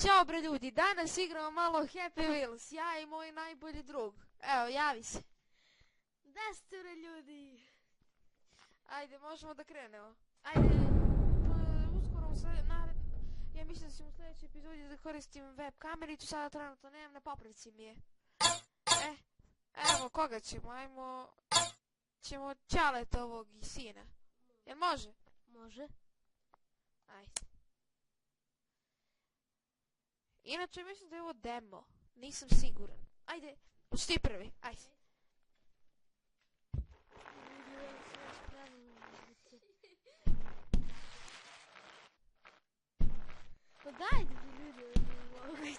Ćao bre ljudi, danas igramo malo Happy Wheels, ja i moj najbolji drug. Evo, javi se. Da ste bre ljudi. Ajde, možemo da krenemo. Ajde, uskoro ja mislim da ću u sljedećoj epizodi da koristim web kamericu, sada trenutno nemam, na popravci mi je. Evo, koga ćemo? Ćemo Ćaleta ovog i sina. Jel može? Može. Ajde. Inače, mislim da je ovo demo. Nisam siguran. Ajde, pusti prvi. Ajde. Pa dajte mi ljudi, moguće.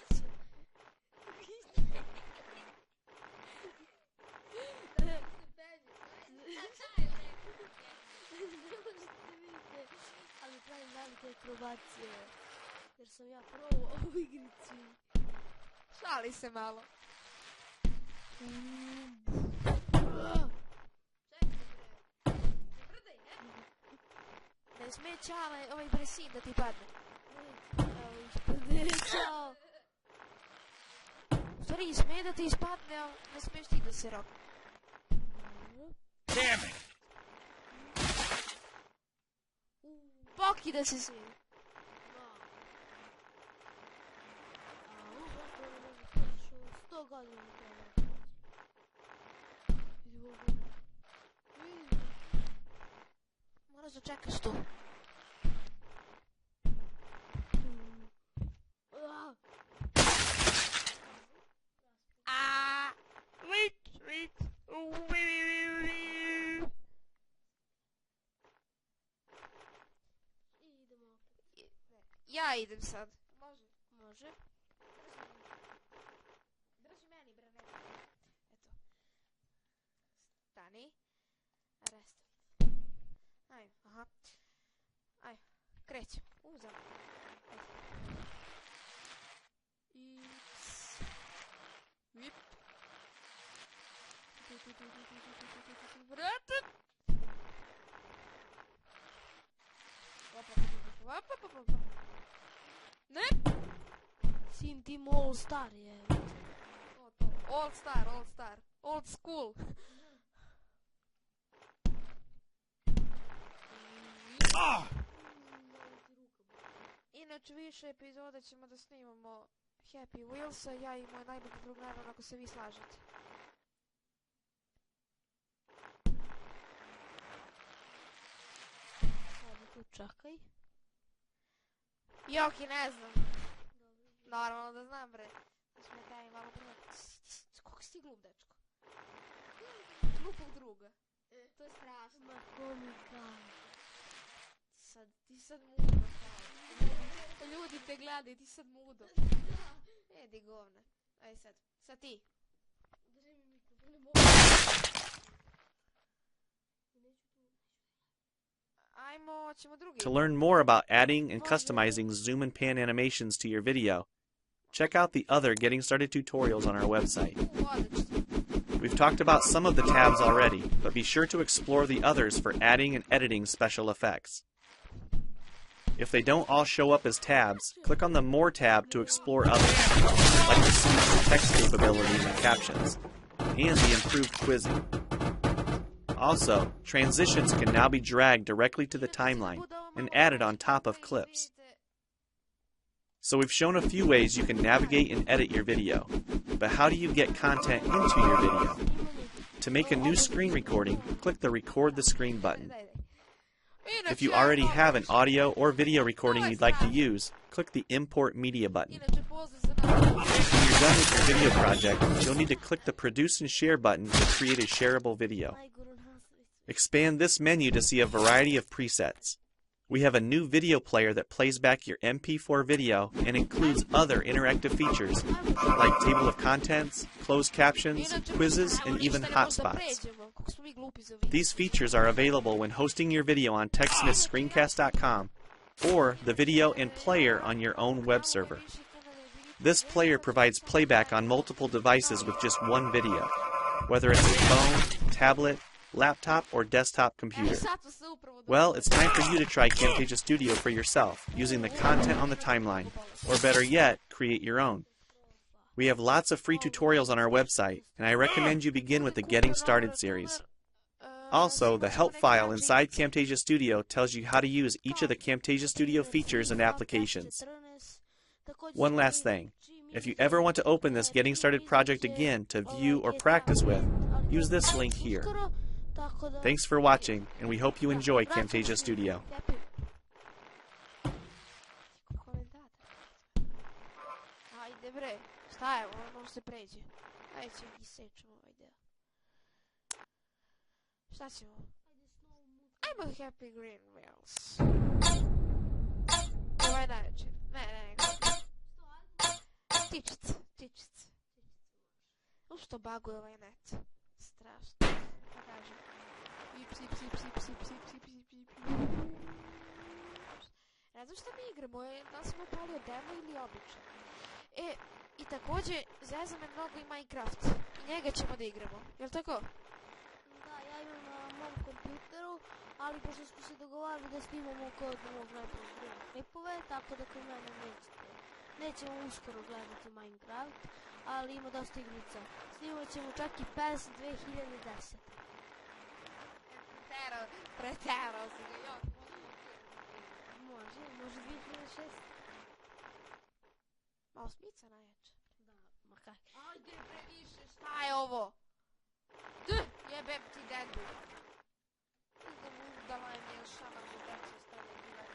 Ali pravim velike akrobacije, jer sam ja probao ovu igricu. Šali se malo. Ne smije Ćale ovaj bresin da ti padne. Ćao. U stvari, smije da ti ispadne, ali ne smiješ ti da se roka. Damn it! Pokida se svi. Sto godina. Moraš da čekaš tu. Ja idem sad. Može? Može. Drži meni, bre, ne. Eto. Stani. Restart. Ajde, aha. Ajde, krećem. Uzam. Ajde. Vip. Vrati. Ne? Sin Team All Star je. All Star. Old school. Inače, više epizoda ćemo da snimamo Happy Wheelsa, ja i moj najbolji drug, naravno, ako se vi slažete. Sada tu čakaj. Joki, ne znam. Normalno da znam, bre. Smetaj malo prvo. Koliko si ti glup, dečko? Glupog druga. To je strašno. Ma komika. Ti sad mudo. Ljudi te gledaju, ti sad mudo. Edi govne. Ajde sad. Sad ti. Drži mi mikrofon, ne mogu. Ajmo, ćemo drugi. To learn more about adding and customizing zoom and pan animations to your video, check out the other Getting Started tutorials on our website. We've talked about some of the tabs already, but be sure to explore the others for adding and editing special effects. If they don't all show up as tabs, click on the More tab to explore others, like the speech text capabilities and captions, and the improved quizzing. Also, transitions can now be dragged directly to the timeline and added on top of clips. So we've shown a few ways you can navigate and edit your video, but how do you get content into your video? To make a new screen recording, click the Record the Screen button. If you already have an audio or video recording you'd like to use, click the Import Media button. When you're done with your video project, you'll need to click the Produce and Share button to create a shareable video. Expand this menu to see a variety of presets. We have a new video player that plays back your MP4 video and includes other interactive features like table of contents, closed captions, quizzes, and even hotspots. These features are available when hosting your video on TechSmithScreencast.com or the video and player on your own web server. This player provides playback on multiple devices with just one video, whether it's a phone, tablet, laptop, or desktop computer. Well, it's time for you to try Camtasia Studio for yourself, using the content on the timeline, or better yet, create your own. We have lots of free tutorials on our website, and I recommend you begin with the Getting Started series. Also, the help file inside Camtasia Studio tells you how to use each of the Camtasia Studio features and applications. One last thing, if you ever want to open this Getting Started project again to view or practice with, use this link here. Thanks for watching, and we hope you enjoy Camtasia Studio. Ajde bre, šta je, može se pređe. Ajde ćemo isečemo ovaj deo. Šta ćemo? Ajmo Happy Green Wheels. Ovaj najveći. Ne. Tičic. Što baguje ovaj net. Strašno. Pa kažem. Psi. Ne znam šta mi igramo, da li smo palio demo ili obično. I također, zezam me mnogo i Minecraft. I njega ćemo da igramo, jel tako? Da, ja imam na mom kompjuteru, ali pošto smo se dogovarali da snimamo kod mog najboljeg klipove, tako da kod mene nećemo uskoro gledati Minecraft, ali ima dosta igrica. Snimat ćemo čak i PES 2010. Preterao si ga, jok. Može 2006. Malo smica najjače. Da, ma kak. Ajde previše, šta je ovo? Jebem ti dedu. Da mu udala je mi šamar do decu stavio bilet.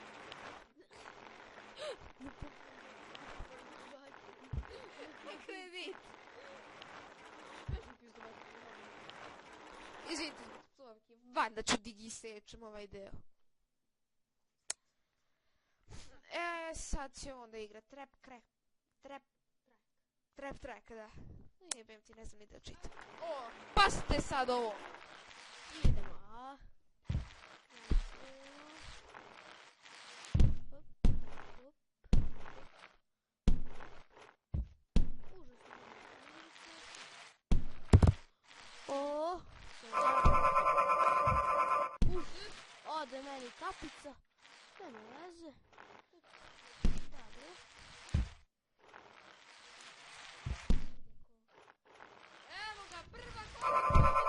Kredit. Izvinite zbog psovke, valjda ću digi sečem ovaj deo. Sad će onda igra Trap Track, da. Jebem ti, ne znam ni da čitam. Pazite sad ovo. Idemo, ode meni kapica. Nema veze. Dobro. Evo ga, prva kapica.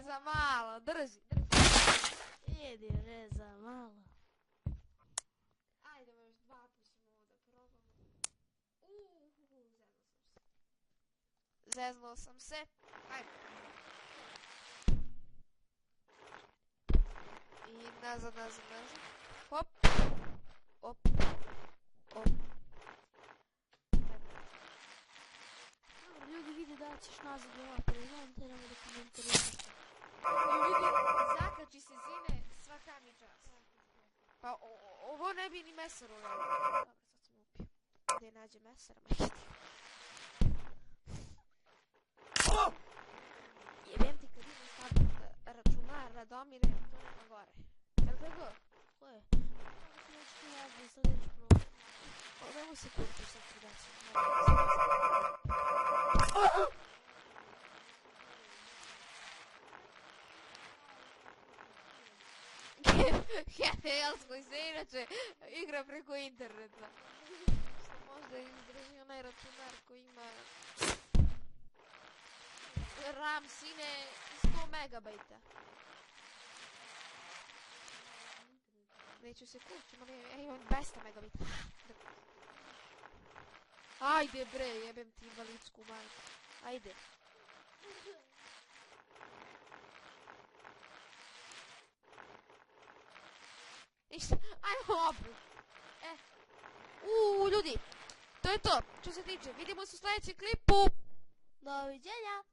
Za malo, drži. Idi reza malo. Ajde, još dva pućemo ovo da probamo. Zeznuo sam se. Ajde. I nazad. Hop. Ljudi vidi da ćeš nazad i ovaj prizvan, te nemoj da komentarišeš. Ljudi, zakači se zine, svaka mi čast. Pa ovo ne bi ni mesar uradio. Dobro, sad sam upio. Gdje nađe mesar, majke ti. Jebem ti kad imam sad računar Radomire, to nema gore. Jel tako? Ko je? Kako si neći ti nazad, sad neću probati. Ovo se kupi, sad ću daći. Helskoj se inače igra preko interneta. Možda izdrži onaj računar koji ima RAM sine 100 megabajta. Neću se kućem, ali ja imam 200 megabajta. Ajde bre, jebem ti invalidsku majku. Ajde. Ništa, ajmo opet. Ljudi, to je to. Što se tiče, vidimo se u sljedećem klipu. Doviđenja.